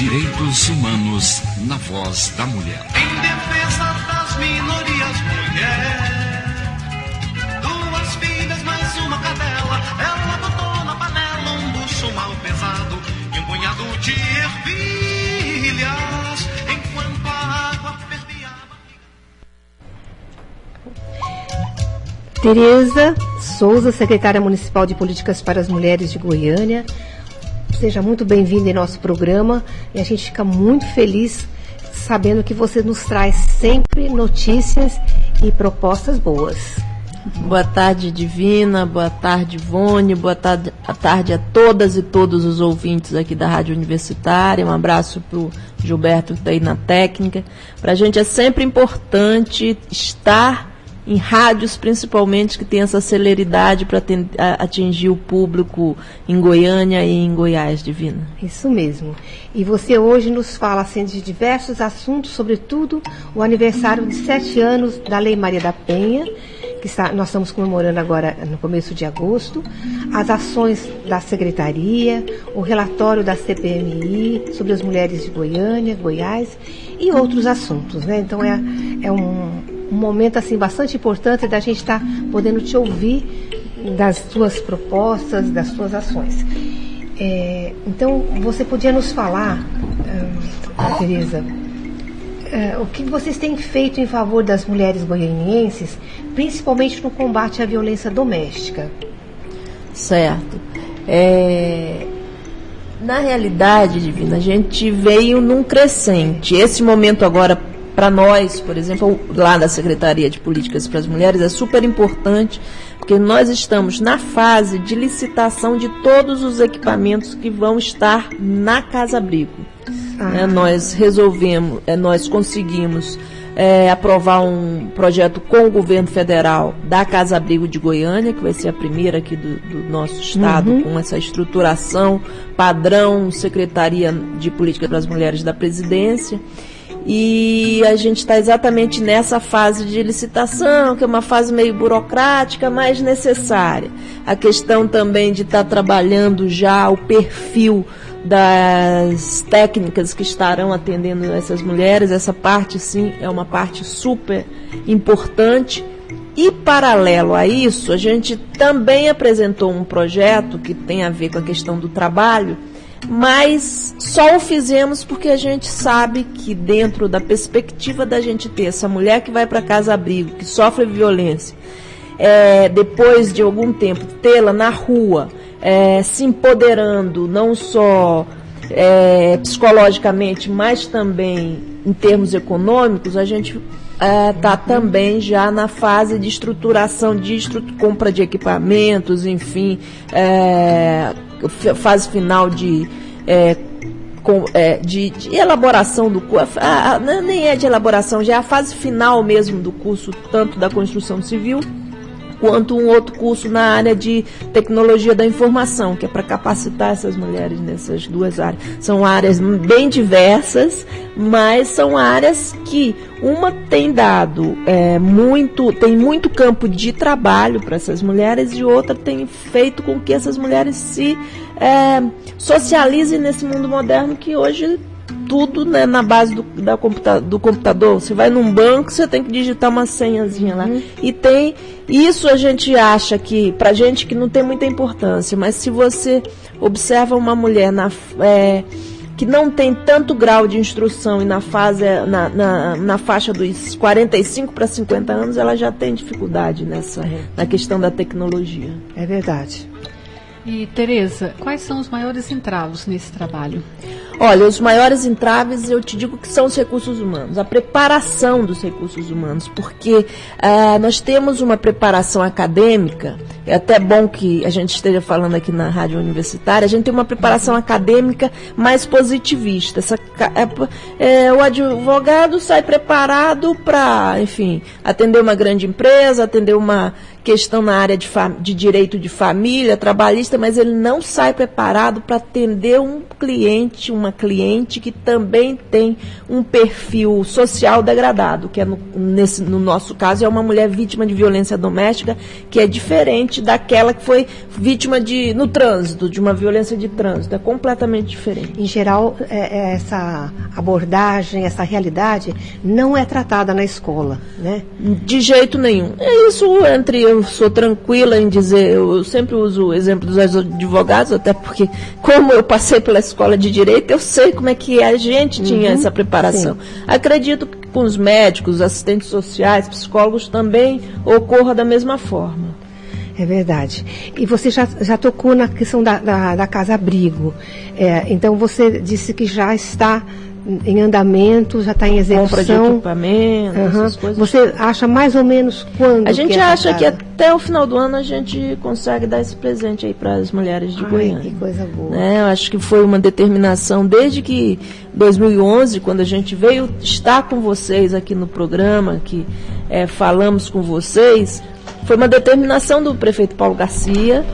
Direitos humanos na voz da mulher. Em defesa das minorias, mulher. 2 filhas mais uma cadela. Ela botou na panela um bucho mal pesado e um punhado de ervilhas, enquanto a água fervia. Tereza Souza, secretária municipal de Políticas para as Mulheres de Goiânia. Seja muito bem-vinda em nosso programa e a gente fica muito feliz sabendo que você nos traz sempre notícias e propostas boas. Boa tarde, Divina, boa tarde, Ivone, boa tarde a todas e todos os ouvintes aqui da Rádio Universitária. Um abraço para o Gilberto que está aí na técnica. Para a gente é sempre importante estar em rádios, principalmente, que tem essa celeridade para atingir o público em Goiânia e em Goiás, Divina. Isso mesmo. E você hoje nos fala assim, de diversos assuntos, sobretudo o aniversário de 7 anos da Lei Maria da Penha, que nós estamos comemorando agora no começo de agosto, as ações da Secretaria, o relatório da CPMI sobre as mulheres de Goiânia, Goiás e outros assuntos, né? Então é um momento assim bastante importante da gente estar podendo te ouvir das suas propostas, das suas ações. Então, você podia nos falar, Tereza, o que vocês têm feito em favor das mulheres goianienses, principalmente no combate à violência doméstica? Certo. Na realidade, Divina, a gente veio num crescente. Esse momento agora, para nós, por exemplo, lá da Secretaria de Políticas para as Mulheres, é super importante, porque nós estamos na fase de licitação de todos os equipamentos que vão estar na Casa Abrigo. Nós conseguimos aprovar um projeto com o governo federal da Casa Abrigo de Goiânia, que vai ser a primeira aqui do nosso estado, com essa estruturação padrão Secretaria de Políticas para as Mulheres da Presidência. E a gente está exatamente nessa fase de licitação, que é uma fase meio burocrática, mas necessária. A questão também de estar trabalhando já o perfil das técnicas que estarão atendendo essas mulheres, essa parte sim é uma parte super importante. E paralelo a isso, a gente também apresentou um projeto que tem a ver com a questão do trabalho, mas só o fizemos porque a gente sabe que dentro da perspectiva da gente ter essa mulher que vai para Casa Abrigo, que sofre violência, depois de algum tempo tê-la na rua, se empoderando não só psicologicamente, mas também em termos econômicos, a gente está também já na fase de estruturação, compra de equipamentos, enfim, fase final de elaboração do curso, nem é de elaboração, já é a fase final mesmo do curso, tanto da construção civil, quanto um outro curso na área de tecnologia da informação, que é para capacitar essas mulheres nessas duas áreas. São áreas bem diversas, mas são áreas que uma tem dado tem muito campo de trabalho para essas mulheres e outra tem feito com que essas mulheres se socializem nesse mundo moderno que hoje tudo, né, na base do computador. Você vai num banco, você tem que digitar uma senhazinha lá. E tem isso, a gente acha que, pra gente que não tem muita importância, mas se você observa uma mulher que não tem tanto grau de instrução e na faixa dos 45 para 50 anos, ela já tem dificuldade na questão da tecnologia. É verdade. E, Tereza, quais são os maiores entraves nesse trabalho? Olha, os maiores entraves, eu te digo que são os recursos humanos, a preparação dos recursos humanos, porque nós temos uma preparação acadêmica, é até bom que a gente esteja falando aqui na Rádio Universitária, a gente tem uma preparação acadêmica mais positivista. O advogado sai preparado para, enfim, atender uma grande empresa, atender uma questão na área de direito de família, trabalhista, mas ele não sai preparado para atender uma cliente que também tem um perfil social degradado, que é no nosso caso é uma mulher vítima de violência doméstica, que é diferente daquela que foi vítima no trânsito, de uma violência de trânsito, é completamente diferente. Em geral, essa abordagem, essa realidade não é tratada na escola, né? De jeito nenhum. Isso eu sou tranquila em dizer, eu sempre uso o exemplo dos advogados, até porque, como eu passei pela escola de direito, eu sei como é que a gente tinha essa preparação. Sim. Acredito que com os médicos, assistentes sociais, psicólogos também ocorra da mesma forma. É verdade. E você já tocou na questão da casa-abrigo. Então, você disse que já está em andamento, já está em execução. Compra de equipamento, essas coisas. Você acha mais ou menos quando? A gente acha que até o final do ano a gente consegue dar esse presente aí para as mulheres de Goiânia. Que coisa boa. Eu acho que foi uma determinação desde que 2011, quando a gente veio estar com vocês aqui no programa, que falamos com vocês, foi uma determinação do prefeito Paulo Garcia.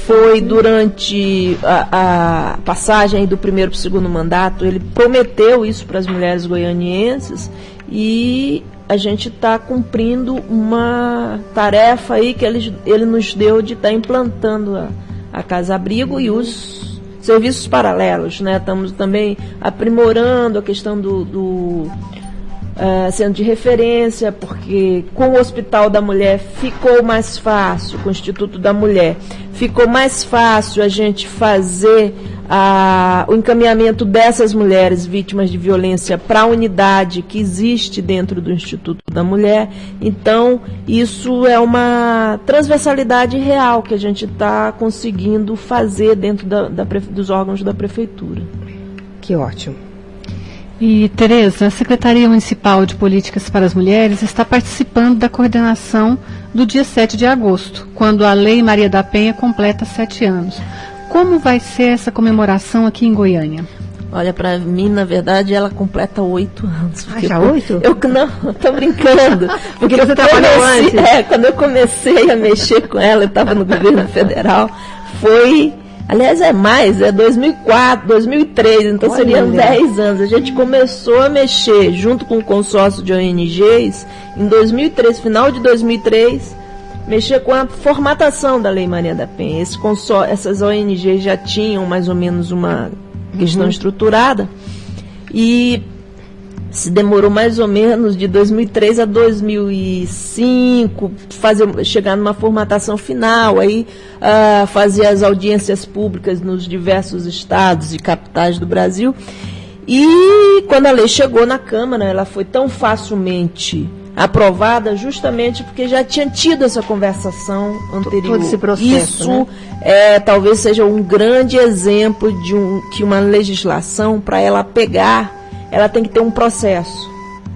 Foi durante a passagem do primeiro para o segundo mandato, ele prometeu isso para as mulheres goianienses e a gente está cumprindo uma tarefa aí que ele nos deu de estar implantando a casa-abrigo e os serviços paralelos, né? Estamos também aprimorando a questão do centro de referência, porque com o Hospital da Mulher ficou mais fácil, com o Instituto da Mulher, ficou mais fácil a gente fazer o encaminhamento dessas mulheres vítimas de violência para a unidade que existe dentro do Instituto da Mulher. Então, isso é uma transversalidade real que a gente está conseguindo fazer dentro dos órgãos da Prefeitura. Que ótimo. E, Tereza, a Secretaria Municipal de Políticas para as Mulheres está participando da coordenação do dia 7 de agosto, quando a Lei Maria da Penha completa 7 anos. Como vai ser essa comemoração aqui em Goiânia? Olha, para mim, na verdade, ela completa 8 anos. Já 8? Não, estou brincando. Porque você trabalhou antes. Quando eu comecei a mexer com ela, eu estava no governo federal, aliás, é 2004, 2003, então seriam 10 anos. A gente começou a mexer junto com o consórcio de ONGs em 2003, final de 2003, mexer com a formatação da Lei Maria da Penha. Essas ONGs já tinham mais ou menos uma questão estruturada e se demorou mais ou menos de 2003 a 2005 chegar numa formatação final, aí fazer as audiências públicas nos diversos estados e capitais do Brasil. E quando a lei chegou na Câmara, ela foi tão facilmente aprovada justamente porque já tinha tido essa conversação anterior. Todo esse processo, isso, né? Talvez seja um grande exemplo de que uma legislação, para ela pegar, ela tem que ter um processo.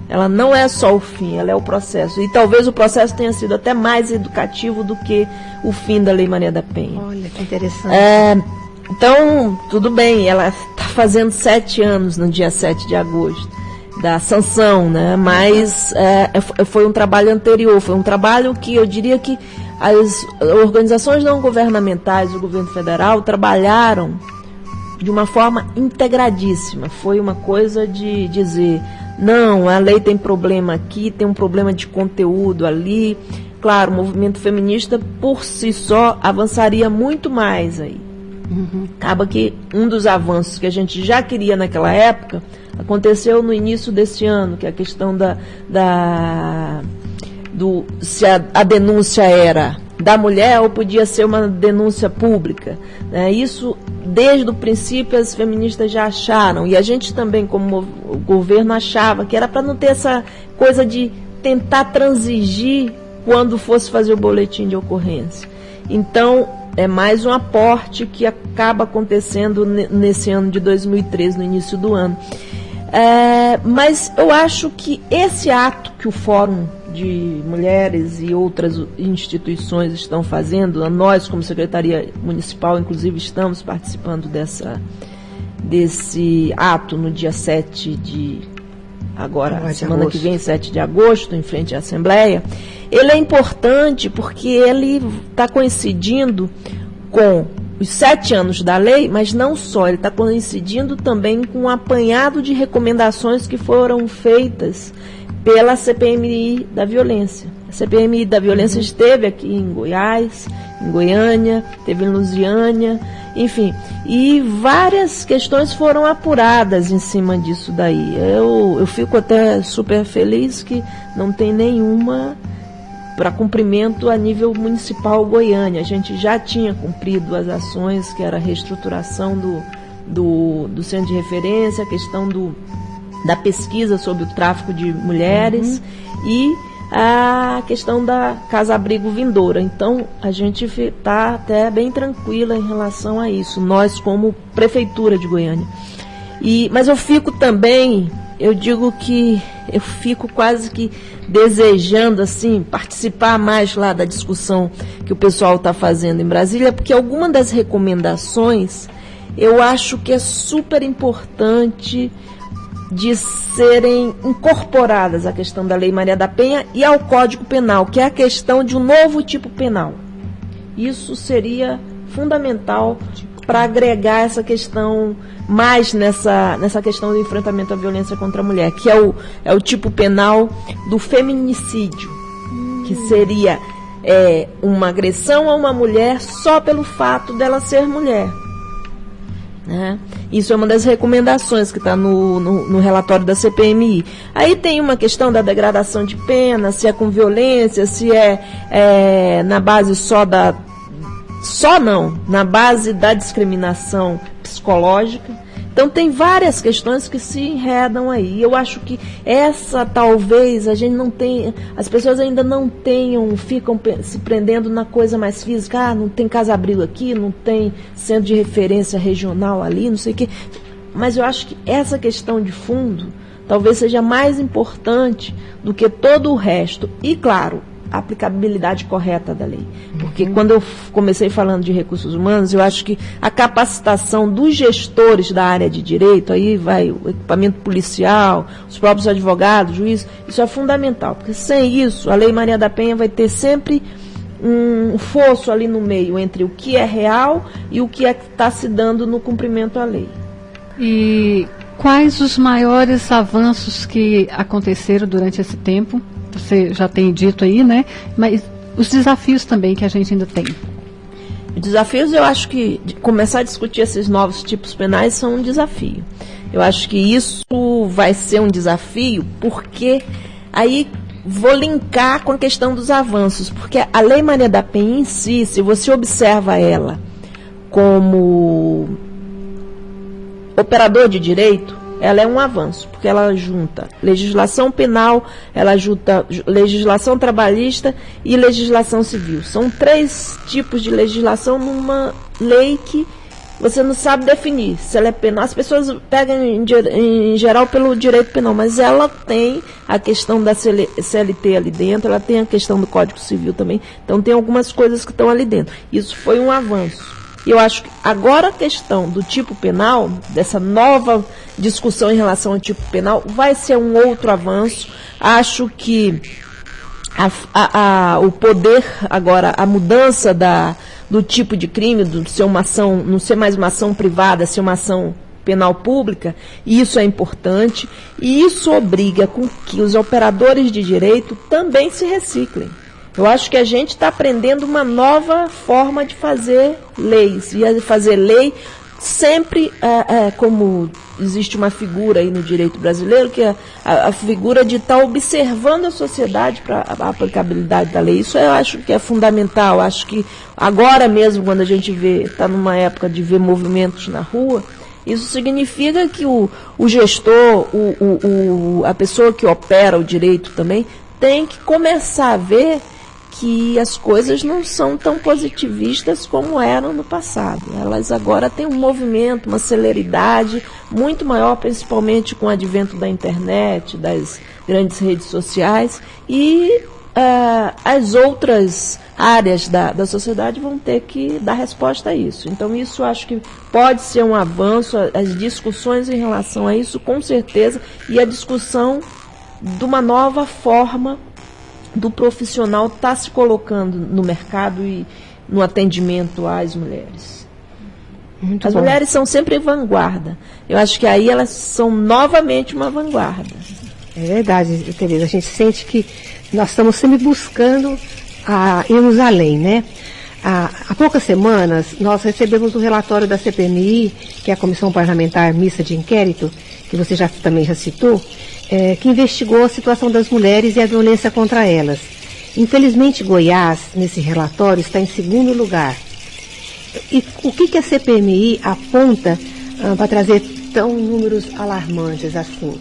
Ela não é só o fim, ela é o processo. E talvez o processo tenha sido até mais educativo do que o fim da Lei Maria da Penha. Olha, que interessante. Então, tudo bem, ela está fazendo 7 anos no dia 7 de agosto da sanção, né? Mas foi um trabalho anterior, foi um trabalho que eu diria que as organizações não governamentais do governo federal trabalharam de uma forma integradíssima. Foi uma coisa de dizer, não, a lei tem problema aqui, tem um problema de conteúdo ali. Claro, o movimento feminista por si só avançaria muito mais aí. Acaba que um dos avanços que a gente já queria naquela época aconteceu no início desse ano, que é a questão se a denúncia era da mulher ou podia ser uma denúncia pública, né? Isso, desde o princípio, as feministas já acharam, e a gente também, como o governo, achava que era para não ter essa coisa de tentar transigir quando fosse fazer o boletim de ocorrência. Então, é mais um aporte que acaba acontecendo nesse ano de 2013, no início do ano. Mas eu acho que esse ato que o Fórum de Mulheres e outras instituições estão fazendo, nós como Secretaria Municipal, inclusive, estamos participando desse ato no dia 7 agora, semana que vem, 7 de agosto, em frente à Assembleia, ele é importante porque ele está coincidindo com os 7 anos da lei, mas não só, ele está coincidindo também com um apanhado de recomendações que foram feitas pela CPMI da Violência. A CPMI da Violência esteve aqui em Goiás, em Goiânia, esteve em Lusiânia, enfim, e várias questões foram apuradas em cima disso daí. Eu fico até super feliz que não tem nenhuma para cumprimento a nível municipal Goiânia. A gente já tinha cumprido as ações, que era a reestruturação do centro de referência, a questão da pesquisa sobre o tráfico de mulheres e a questão da casa-abrigo vindoura. Então, a gente está até bem tranquila em relação a isso, nós como Prefeitura de Goiânia. Mas eu fico também, eu digo que eu fico quase que desejando assim, participar mais lá da discussão que o pessoal está fazendo em Brasília, porque alguma das recomendações eu acho que é super importante de serem incorporadas à questão da Lei Maria da Penha e ao Código Penal, que é a questão de um novo tipo penal. Isso seria fundamental para agregar essa questão mais nessa questão do enfrentamento à violência contra a mulher, que é o tipo penal do feminicídio, que seria uma agressão a uma mulher só pelo fato dela ser mulher. Né? Isso é uma das recomendações que está no relatório da CPMI. Aí tem uma questão da degradação de pena, se é com violência, se é na base na base da discriminação psicológica. Então tem várias questões que se enredam aí. Eu acho que essa talvez a gente não tenha, as pessoas ainda não tenham, ficam se prendendo na coisa mais física, não tem casa-abrigo aqui, não tem centro de referência regional ali, não sei o quê. Mas eu acho que essa questão de fundo talvez seja mais importante do que todo o resto. E claro, a aplicabilidade correta da lei. Porque quando eu comecei falando de recursos humanos, eu acho que a capacitação dos gestores da área de direito, aí vai o equipamento policial, os próprios advogados, juízes, isso é fundamental. Porque sem isso, a Lei Maria da Penha vai ter sempre um fosso ali no meio entre o que é real e o que está se dando no cumprimento à lei. E quais os maiores avanços que aconteceram durante esse tempo? Você já tem dito aí, né? Mas os desafios também que a gente ainda tem. Os desafios, eu acho que começar a discutir esses novos tipos penais são um desafio. Eu acho que isso vai ser um desafio porque aí vou linkar com a questão dos avanços, porque a Lei Maria da Penha em si, se você observa ela como operador de direito, ela é um avanço, porque ela junta legislação penal, ela junta legislação trabalhista e legislação civil. São 3 tipos de legislação numa lei que você não sabe definir se ela é penal. As pessoas pegam em geral pelo direito penal, mas ela tem a questão da CLT ali dentro, ela tem a questão do Código Civil também, então tem algumas coisas que estão ali dentro. Isso foi um avanço. E eu acho que agora a questão do tipo penal, dessa nova discussão em relação ao tipo penal, vai ser um outro avanço. Acho que o poder, agora, a mudança do tipo de crime, de ser uma ação, não ser mais uma ação privada, ser uma ação penal pública, isso é importante. E isso obriga com que os operadores de direito também se reciclem. Eu acho que a gente está aprendendo uma nova forma de fazer leis. E fazer lei sempre, como existe uma figura aí no direito brasileiro, que é a figura de estar observando a sociedade para a aplicabilidade da lei. Isso eu acho que é fundamental. Acho que agora mesmo, quando a gente está numa época de ver movimentos na rua, isso significa que o gestor, a pessoa que opera o direito também, tem que começar a ver que as coisas não são tão positivistas como eram no passado. Elas agora têm um movimento, uma celeridade muito maior, principalmente com o advento da internet, das grandes redes sociais, e as outras áreas da sociedade vão ter que dar resposta a isso. Então, isso acho que pode ser um avanço, as discussões em relação a isso, com certeza, e a discussão de uma nova forma do profissional estar se colocando no mercado e no atendimento às mulheres. Muito As bom. mulheres são sempre vanguarda. Eu acho que aí elas são novamente uma vanguarda. É verdade, Tereza. A gente sente que nós estamos sempre buscando irmos além, né? Há poucas semanas, nós recebemos o relatório da CPMI, que é a Comissão Parlamentar Mista de Inquérito, que você também já citou, que investigou a situação das mulheres e a violência contra elas. Infelizmente, Goiás, nesse relatório, está em segundo lugar. E o que a CPMI aponta para trazer tão números alarmantes assim?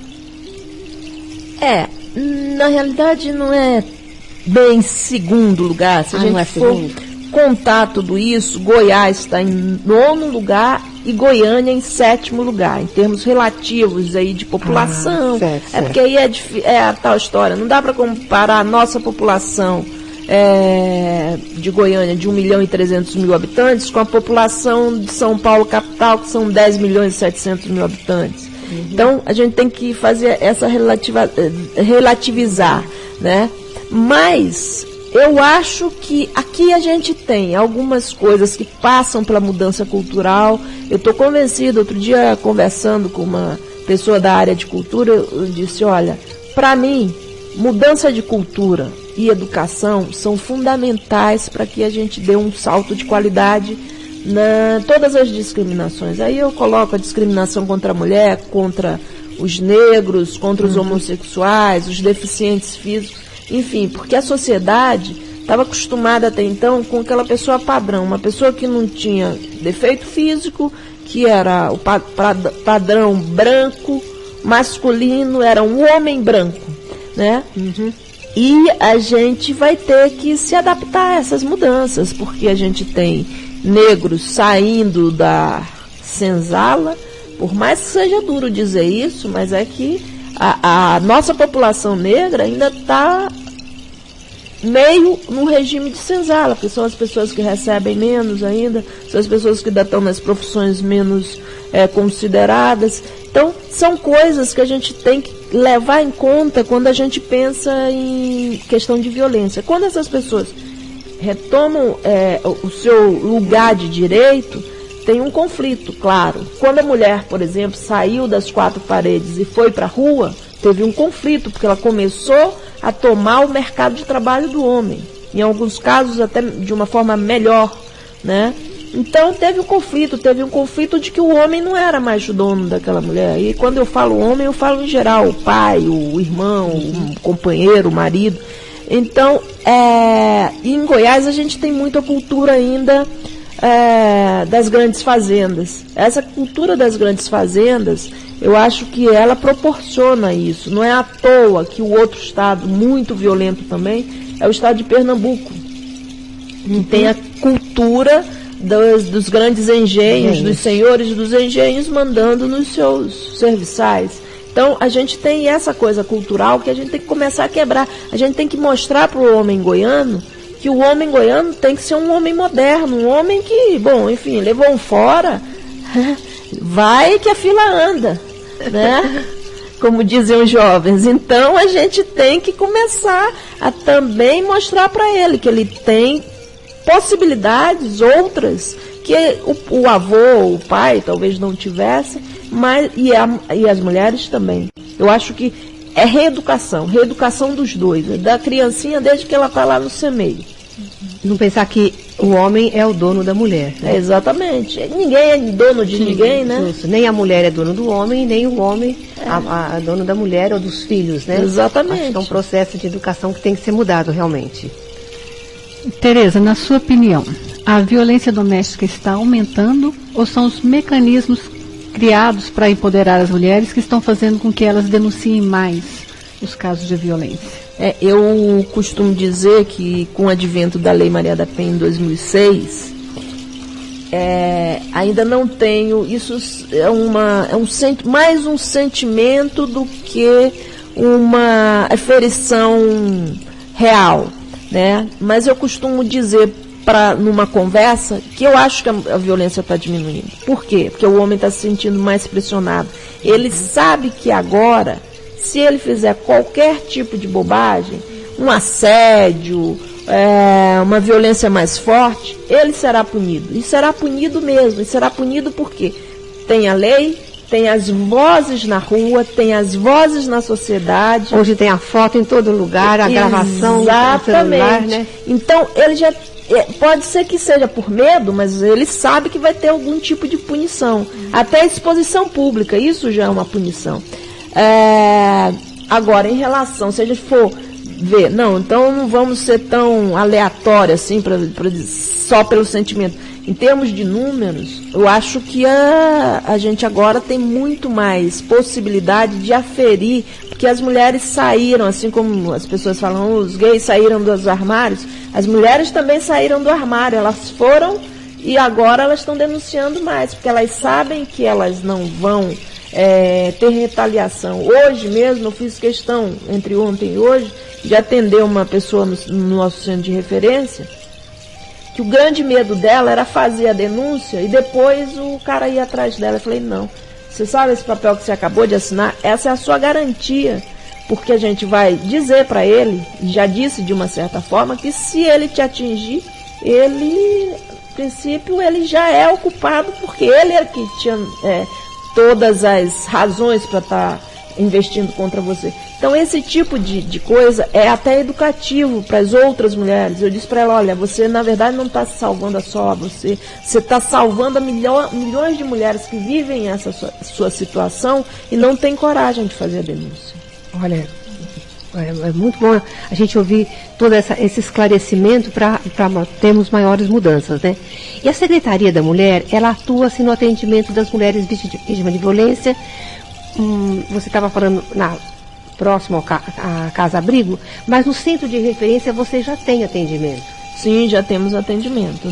Na realidade não é bem segundo lugar. Se a gente for contar tudo isso, Goiás está em 9º lugar e Goiânia em 7º lugar, em termos relativos aí de população. Certo. Porque aí é a tal história, não dá para comparar a nossa população de Goiânia de 1.300.000 habitantes com a população de São Paulo capital, que são 10.700.000 habitantes. Então, a gente tem que fazer essa relativizar, né? Mas eu acho que aqui a gente tem algumas coisas que passam pela mudança cultural. Eu estou convencida, outro dia conversando com uma pessoa da área de cultura, eu disse, olha, para mim, mudança de cultura e educação são fundamentais para que a gente dê um salto de qualidade todas as discriminações. Aí eu coloco a discriminação contra a mulher, contra os negros, contra os homossexuais, os deficientes físicos, enfim, porque a sociedade estava acostumada até então com aquela pessoa padrão, uma pessoa que não tinha defeito físico, que era o padrão branco, masculino, era um homem branco, né? E a gente vai ter que se adaptar a essas mudanças, porque a gente tem negros saindo da senzala, por mais que seja duro dizer isso, mas é que a nossa população negra ainda está meio no regime de senzala, porque são as pessoas que recebem menos ainda, são as pessoas que ainda estão nas profissões menos consideradas. Então, são coisas que a gente tem que levar em conta quando a gente pensa em questão de violência. Quando essas pessoas retomam o seu lugar de direito, tem um conflito, claro. Quando a mulher, por exemplo, saiu das 4 paredes e foi para a rua, teve um conflito, porque ela começou a tomar o mercado de trabalho do homem. Em alguns casos, até de uma forma melhor, né? Então, teve um conflito de que o homem não era mais o dono daquela mulher. E quando eu falo homem, eu falo em geral, o pai, o irmão, o companheiro, o marido. Então, em Goiás a gente tem muita cultura ainda das grandes fazendas. Essa cultura das grandes fazendas, eu acho que ela proporciona isso. Não é à toa que o outro estado muito violento também é o estado de Pernambuco, que tem a cultura dos grandes engenhos, dos senhores dos engenhos mandando nos seus serviçais. Então, a gente tem essa coisa cultural que a gente tem que começar a quebrar. A gente tem que mostrar para o homem goiano que o homem goiano tem que ser um homem moderno, um homem que, bom, enfim, levou um fora, vai que a fila anda, né? Como dizem os jovens. Então, a gente tem que começar a também mostrar para ele que ele tem possibilidades outras que o avô, o pai talvez não tivesse, mas e as mulheres também. Eu acho que é reeducação dos dois, da criancinha desde que ela está lá no semeio. Não pensar que o homem é o dono da mulher, né? Exatamente. Ninguém é dono de ninguém, né? Isso. Nem a mulher é dono do homem, nem o homem é dono da mulher ou dos filhos, né? Exatamente. Acho que é um processo de educação que tem que ser mudado realmente. Tereza, na sua opinião, a violência doméstica está aumentando ou são os mecanismos criados para empoderar as mulheres que estão fazendo com que elas denunciem mais os casos de violência? Eu costumo dizer que com o advento da Lei Maria da Penha em 2006, ainda não tenho, isso mais um sentimento do que uma aferição real, né? Mas eu costumo dizer numa conversa que eu acho que a violência está diminuindo. Por quê? Porque o homem está se sentindo mais pressionado. Ele sabe que agora, se ele fizer qualquer tipo de bobagem, um assédio, uma violência mais forte, ele será punido. E será punido mesmo. E será punido porque tem a lei, tem as vozes na rua, tem as vozes na sociedade. Hoje tem a foto em todo lugar, a gravação no celular, né? Então, ele já... Pode ser que seja por medo, mas ele sabe que vai ter algum tipo de punição. Até a exposição pública, isso já é uma punição. Agora, em relação, se a gente for ver, então não vamos ser tão aleatórios assim, só pelo sentimento. Em termos de números, eu acho que a gente agora tem muito mais possibilidade de aferir, porque as mulheres saíram, assim como as pessoas falam, os gays saíram dos armários, as mulheres também saíram do armário, elas foram e agora elas estão denunciando mais, porque elas sabem que elas não vão ter retaliação. Hoje mesmo, eu fiz questão, entre ontem e hoje, de atender uma pessoa no nosso centro de referência, que o grande medo dela era fazer a denúncia e depois o cara ia atrás dela. Eu falei, não, você sabe esse papel que você acabou de assinar? Essa é a sua garantia, porque a gente vai dizer para ele, já disse de uma certa forma, que se ele te atingir, ele, no princípio, ele já é o culpado, porque ele é que tinha todas as razões para estar investindo contra você. Então, esse tipo de coisa é até educativo para as outras mulheres. Eu disse para ela, olha, você na verdade não está se salvando só você está salvando milhões de mulheres que vivem essa sua situação e não tem coragem de fazer a denúncia. Olha, é muito bom a gente ouvir todo esse esclarecimento para termos maiores mudanças, né? E a Secretaria da Mulher, ela atua assim, no atendimento das mulheres vítimas de violência. Você estava falando próximo à Casa Abrigo, mas no centro de referência você já tem atendimento. Sim, já temos atendimento.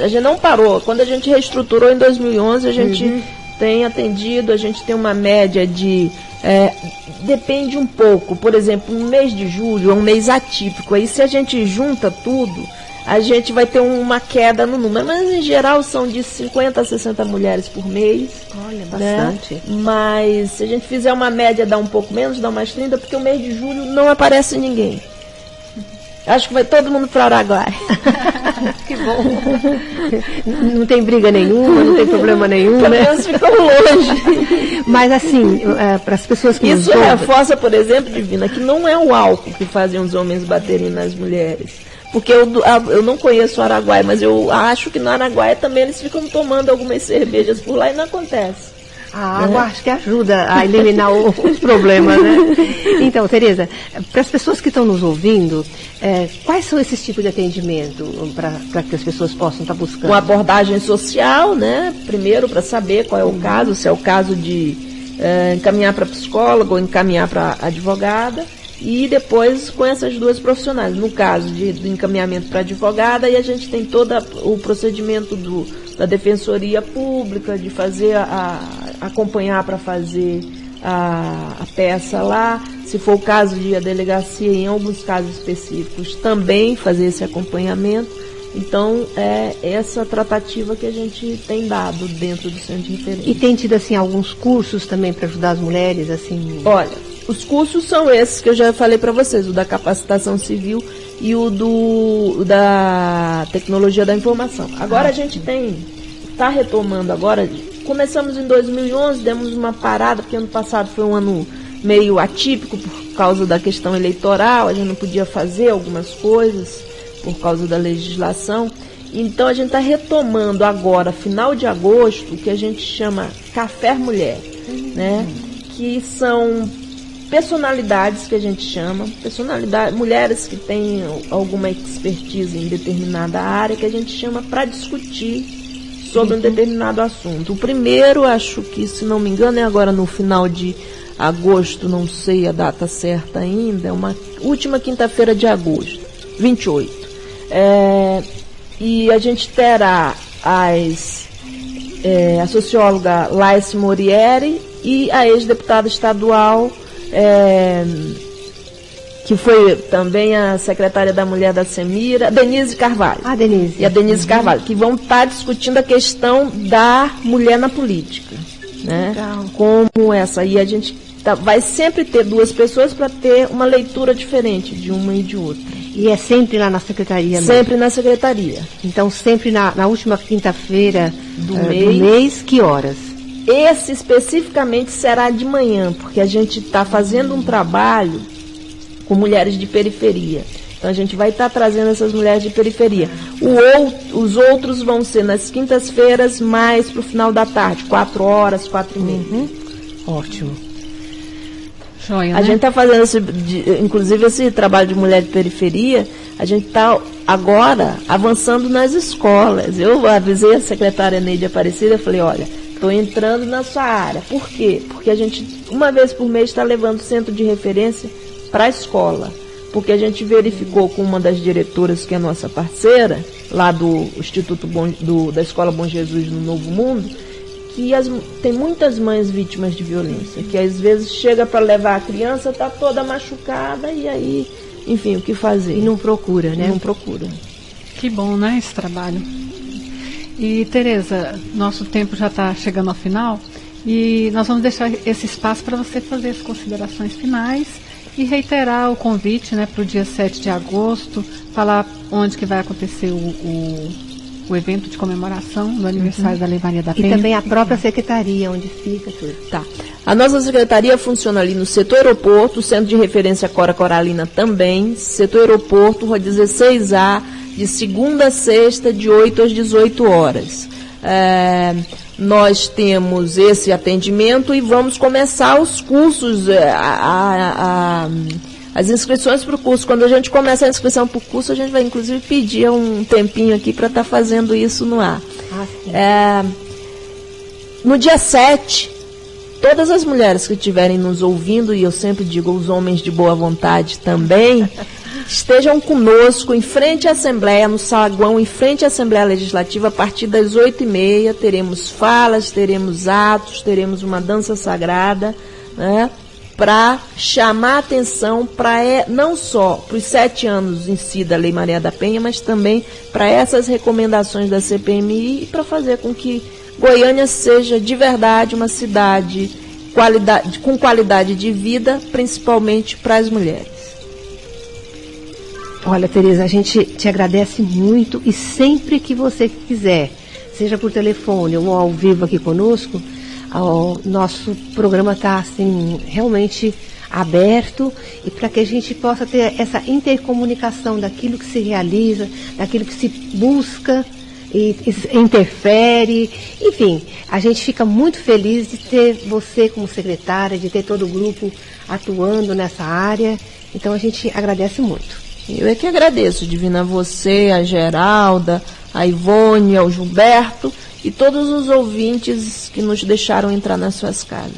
A gente não parou. Quando a gente reestruturou em 2011, a gente tem atendido, a gente tem uma média de... depende um pouco. Por exemplo, um mês de julho é um mês atípico. Aí se a gente junta tudo, a gente vai ter uma queda no número. Mas em geral são de 50 a 60 mulheres por mês. Olha, bastante. Né? Mas se a gente fizer uma média, dá um pouco menos, dá umas 30, porque o mês de julho não aparece ninguém. Acho que vai todo mundo para Araguaia. Que bom. Não tem briga nenhuma, não tem problema nenhum, né? Elas ficam longe. Mas assim, para as pessoas que isso reforça, por exemplo, Divina, que não é o álcool que fazem os homens baterem nas mulheres. Porque eu não conheço o Araguaia, mas eu acho que no Araguaia também eles ficam tomando algumas cervejas por lá e não acontece. A água acho que ajuda a eliminar os problemas, né? Então, Tereza, para as pessoas que estão nos ouvindo, quais são esses tipos de atendimento para que as pessoas possam estar buscando? Uma abordagem social, né? Primeiro, para saber qual é o caso, se é o caso de encaminhar para psicólogo ou encaminhar para advogada. E depois com essas duas profissionais. No caso do encaminhamento para advogada, aí a gente tem todo o procedimento da Defensoria Pública, de fazer acompanhar para fazer a peça lá. Se for o caso de a delegacia, em alguns casos específicos, também fazer esse acompanhamento. Então, é essa tratativa que a gente tem dado dentro do centro de referência. E tem tido, assim, alguns cursos também para ajudar as mulheres, assim? Olha, os cursos são esses que eu já falei para vocês, o da capacitação civil e o da tecnologia da informação. Agora a gente está retomando agora, começamos em 2011, demos uma parada, porque ano passado foi um ano meio atípico por causa da questão eleitoral, a gente não podia fazer algumas coisas por causa da legislação. Então a gente está retomando agora, final de agosto, o que a gente chama Café Mulher, né? Que são personalidades que a gente chama, mulheres que têm alguma expertise em determinada área, que a gente chama para discutir sobre um determinado assunto. O primeiro, acho que, se não me engano, é agora no final de agosto, não sei a data certa ainda, é uma última quinta-feira de agosto, 28. E a gente terá a socióloga Laice Morieri e a ex-deputada estadual que foi também a secretária da Mulher da Semira, Denise Carvalho. Ah, Denise. E a Denise Carvalho, que vão estar discutindo a questão da mulher na política. Né? Legal. Como essa. E a gente vai sempre ter duas pessoas para ter uma leitura diferente de uma e de outra. E é sempre lá na secretaria mesmo? Sempre na secretaria. Então, sempre na última quinta-feira do mês, que horas? Esse especificamente será de manhã, porque a gente está fazendo um trabalho com mulheres de periferia. Então a gente vai estar trazendo essas mulheres de periferia. Os outros vão ser nas quintas-feiras, mais para o final da tarde, 4 horas, 4h30. Ótimo. Joia, A gente está fazendo, inclusive, esse trabalho de mulher de periferia, a gente está agora avançando nas escolas. Eu avisei a secretária Neide Aparecida, eu falei, olha, estou entrando na sua área. Por quê? Porque a gente, uma vez por mês, está levando o centro de referência para a escola. Porque a gente verificou com uma das diretoras, que é nossa parceira, lá do Instituto da Escola Bom Jesus no Novo Mundo, que tem muitas mães vítimas de violência, que às vezes chega para levar a criança, está toda machucada e aí, enfim, o que fazer? E não procura, né? Não procura. Que bom, né, esse trabalho. E, Tereza, nosso tempo já está chegando ao final e nós vamos deixar esse espaço para você fazer as considerações finais e reiterar o convite, né, para o dia 7 de agosto, falar onde que vai acontecer o evento de comemoração do aniversário da Lei Maria da Penha. E também a própria secretaria, onde fica tudo. Tá. A nossa secretaria funciona ali no setor aeroporto, o centro de referência Cora Coralina também, setor aeroporto, Rua 16A, de segunda a sexta, de 8 às 18 horas. Nós temos esse atendimento e vamos começar os cursos, as inscrições para o curso. Quando a gente começa a inscrição para o curso, a gente vai inclusive pedir um tempinho aqui para estar fazendo isso no ar. No dia 7, todas as mulheres que estiverem nos ouvindo, e eu sempre digo os homens de boa vontade também, estejam conosco em frente à Assembleia, no saguão, em frente à Assembleia Legislativa, a partir das 8h30, teremos falas, teremos atos, teremos uma dança sagrada, né, para chamar a atenção para não só para os 7 anos em si da Lei Maria da Penha, mas também para essas recomendações da CPMI e para fazer com que Goiânia seja de verdade uma cidade com qualidade de vida, principalmente para as mulheres. Olha, Tereza, a gente te agradece muito e sempre que você quiser, seja por telefone ou ao vivo aqui conosco, o nosso programa está assim, realmente aberto e para que a gente possa ter essa intercomunicação daquilo que se realiza, daquilo que se busca e interfere, enfim, a gente fica muito feliz de ter você como secretária, de ter todo o grupo atuando nessa área, então a gente agradece muito. Eu é que agradeço, Divina, a você, a Geralda, a Ivone, ao Gilberto e todos os ouvintes que nos deixaram entrar nas suas casas.